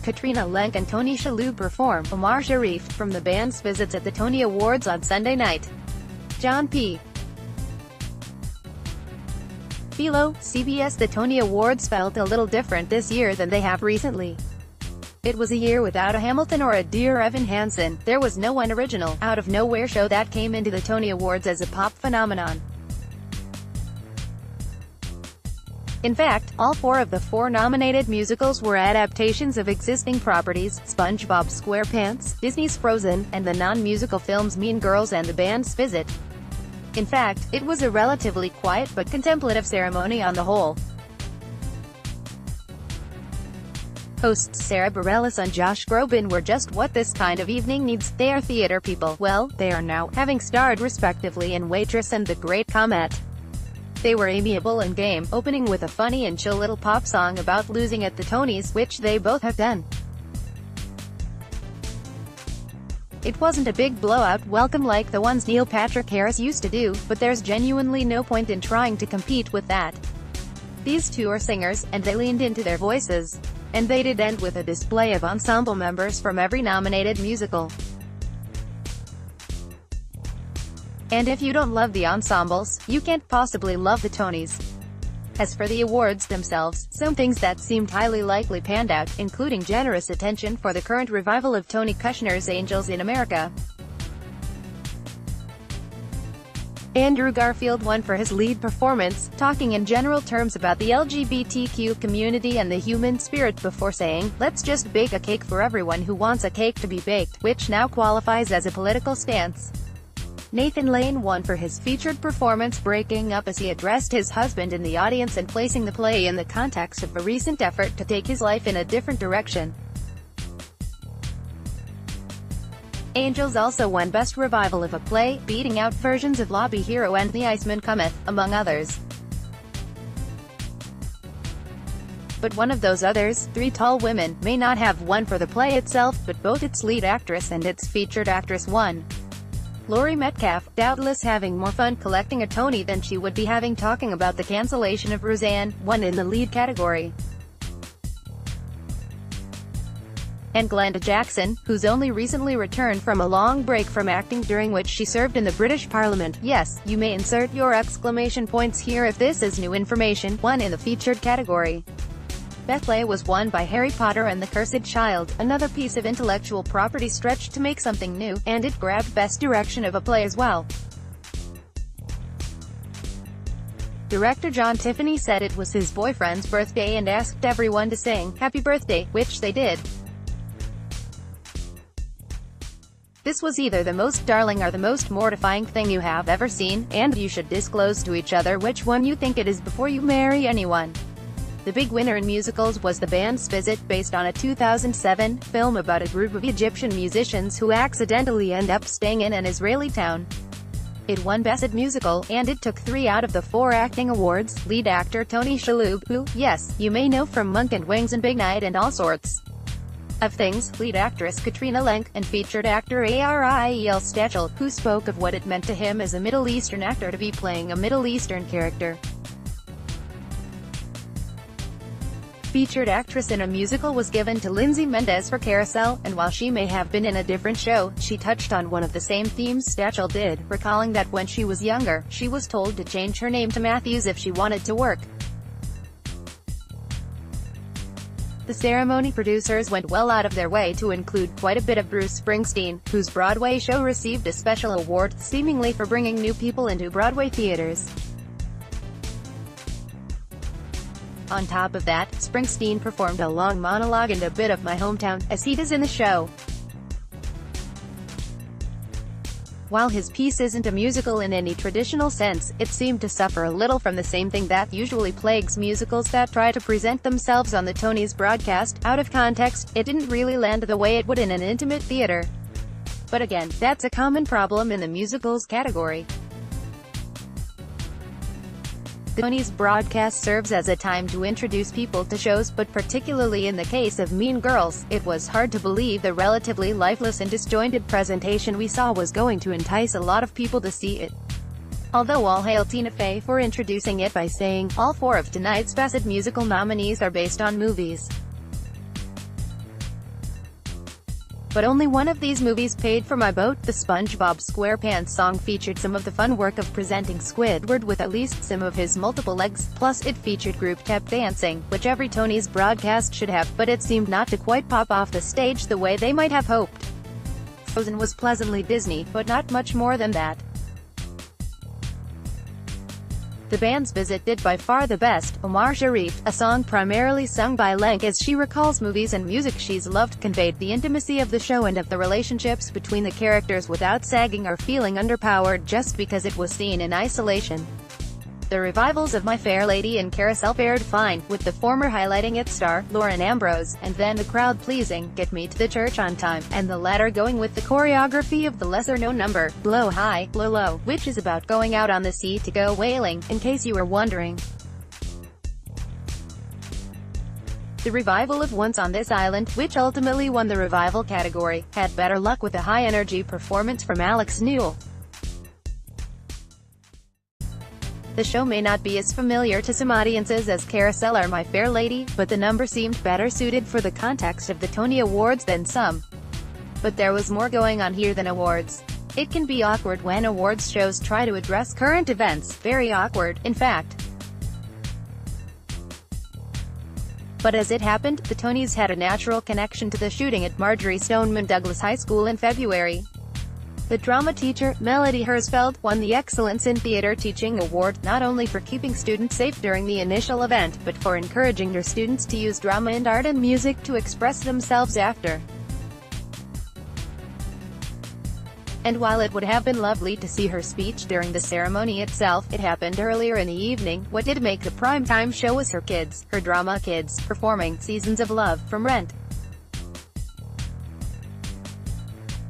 Katrina, Lenk and Tony Shalhoub perform. Omar Sharif, from the band's visits at the Tony Awards on Sunday night. John P. Filo, CBS The Tony Awards felt a little different this year than they have recently. It was a year without a Hamilton or a Dear Evan Hansen. There was no one original, out-of-nowhere show that came into the Tony Awards as a pop phenomenon. In fact, all four of the four nominated musicals were adaptations of existing properties: SpongeBob SquarePants, Disney's Frozen, and the non-musical films Mean Girls and The Band's Visit. In fact, it was a relatively quiet but contemplative ceremony on the whole. Hosts Sarah Bareilles and Josh Groban were just what this kind of evening needs. They are theater people. Well, they are now, having starred respectively in Waitress and The Great Comet. They were amiable and game, opening with a funny and chill little pop song about losing at the Tonys, which they both have done. It wasn't a big blowout welcome like the ones Neil Patrick Harris used to do, but there's genuinely no point in trying to compete with that. These two are singers, and they leaned into their voices. And they did end with a display of ensemble members from every nominated musical. And if you don't love the ensembles, you can't possibly love the Tonys. As for the awards themselves, some things that seemed highly likely panned out, including generous attention for the current revival of Tony Kushner's Angels in America. Andrew Garfield won for his lead performance, talking in general terms about the LGBTQ community and the human spirit before saying, "Let's just bake a cake for everyone who wants a cake to be baked," which now qualifies as a political stance. Nathan Lane won for his featured performance, breaking up as he addressed his husband in the audience and placing the play in the context of a recent effort to take his life in a different direction. Angels also won Best Revival of a Play, beating out versions of Lobby Hero and The Iceman Cometh, among others. But one of those others, Three Tall Women, may not have won for the play itself, but both its lead actress and its featured actress won. Laurie Metcalf, doubtless having more fun collecting a Tony than she would be having talking about the cancellation of Roseanne, won in the lead category. And Glenda Jackson, who's only recently returned from a long break from acting during which she served in the British Parliament, yes, you may insert your exclamation points here if this is new information, won in the featured category. Best Play was won by Harry Potter and the Cursed Child, another piece of intellectual property stretched to make something new, and it grabbed Best Direction of a Play as well. Director John Tiffany said it was his boyfriend's birthday and asked everyone to sing "Happy Birthday," which they did. This was either the most darling or the most mortifying thing you have ever seen, and you should disclose to each other which one you think it is before you marry anyone. The big winner in musicals was The Band's Visit, based on a 2007 film about a group of Egyptian musicians who accidentally end up staying in an Israeli town. It won Best Musical, and it took 3 out of the 4 acting awards. Lead actor Tony Shalhoub, who, yes, you may know from Monk and Wings and Big Night and all sorts of things, lead actress Katrina, Lenk, and featured actor Ariel Stachel, who spoke of what it meant to him as a Middle Eastern actor to be playing a Middle Eastern character. Featured actress in a musical was given to Lindsay Mendez for Carousel, and while she may have been in a different show, she touched on one of the same themes Stachel did, recalling that when she was younger, she was told to change her name to Matthews if she wanted to work. The ceremony producers went well out of their way to include quite a bit of Bruce Springsteen, whose Broadway show received a special award, seemingly for bringing new people into Broadway theaters. On top of that, Springsteen performed a long monologue and a bit of My Hometown, as he does in the show. While his piece isn't a musical in any traditional sense, it seemed to suffer a little from the same thing that usually plagues musicals that try to present themselves on the Tonys broadcast. Out of context, it didn't really land the way it would in an intimate theater. But again, that's a common problem in the musicals category. The Tonys broadcast serves as a time to introduce people to shows, but particularly in the case of Mean Girls, it was hard to believe the relatively lifeless and disjointed presentation we saw was going to entice a lot of people to see it. Although all hail Tina Fey for introducing it by saying, "All 4 of tonight's Best Musical nominees are based on movies." But only one of these movies paid for my boat. The SpongeBob SquarePants song featured some of the fun work of presenting Squidward with at least some of his multiple legs, plus it featured group tap dancing, which every Tony's broadcast should have, but it seemed not to quite pop off the stage the way they might have hoped. Frozen was pleasantly Disney, but not much more than that. The band's visit did by far the best. Omar Sharif, a song primarily sung by Lenk as she recalls movies and music she's loved, conveyed the intimacy of the show and of the relationships between the characters without sagging or feeling underpowered just because it was seen in isolation. The revivals of My Fair Lady and Carousel fared fine, with the former highlighting its star, Lauren Ambrose, and then the crowd pleasing Get Me to the Church on Time, and the latter going with the choreography of the lesser-known number, Blow High, Blow Low, which is about going out on the sea to go whaling, in case you were wondering. The revival of Once on This Island, which ultimately won the revival category, had better luck with a high-energy performance from Alex Newell. The show may not be as familiar to some audiences as Carousel or My Fair Lady, but the number seemed better suited for the context of the Tony Awards than some. But there was more going on here than awards. It can be awkward when awards shows try to address current events, very awkward, in fact. But as it happened, the Tonys had a natural connection to the shooting at Marjorie Stoneman Douglas High School in February. The drama teacher, Melody Hersfeld, won the Excellence in Theater Teaching Award, not only for keeping students safe during the initial event, but for encouraging her students to use drama and art and music to express themselves after. And while it would have been lovely to see her speech during the ceremony itself, it happened earlier in the evening. What did make the primetime show was her kids, her drama kids, performing Seasons of Love from Rent.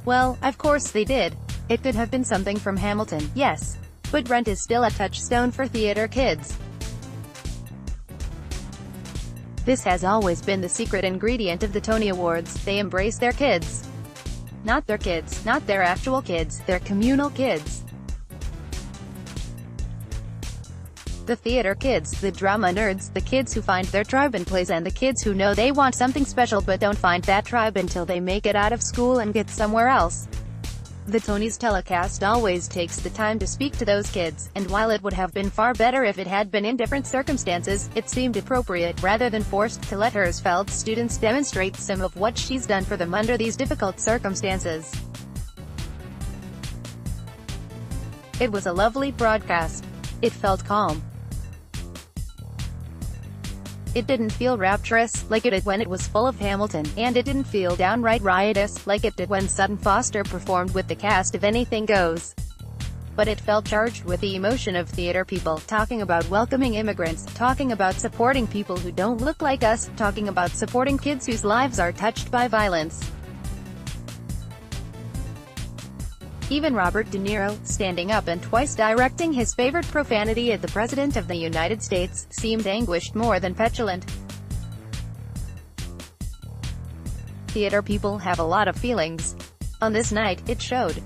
Well, of course they did. It could have been something from Hamilton, yes. But Rent is still a touchstone for theater kids. This has always been the secret ingredient of the Tony Awards. They embrace their kids. Not their kids, not their actual kids, their communal kids. The theater kids, the drama nerds, the kids who find their tribe in plays, and the kids who know they want something special but don't find that tribe until they make it out of school and get somewhere else. The Tonys telecast always takes the time to speak to those kids, and while it would have been far better if it had been in different circumstances, it seemed appropriate, rather than forced, to let Hersfeld's students demonstrate some of what she's done for them under these difficult circumstances. It was a lovely broadcast. It felt calm. It didn't feel rapturous, like it did when it was full of Hamilton, and it didn't feel downright riotous, like it did when Sutton Foster performed with the cast of Anything Goes. But it felt charged with the emotion of theater people, talking about welcoming immigrants, talking about supporting people who don't look like us, talking about supporting kids whose lives are touched by violence. Even Robert De Niro, standing up and twice directing his favorite profanity at the President of the United States, seemed anguished more than petulant. Theater people have a lot of feelings. On this night, it showed.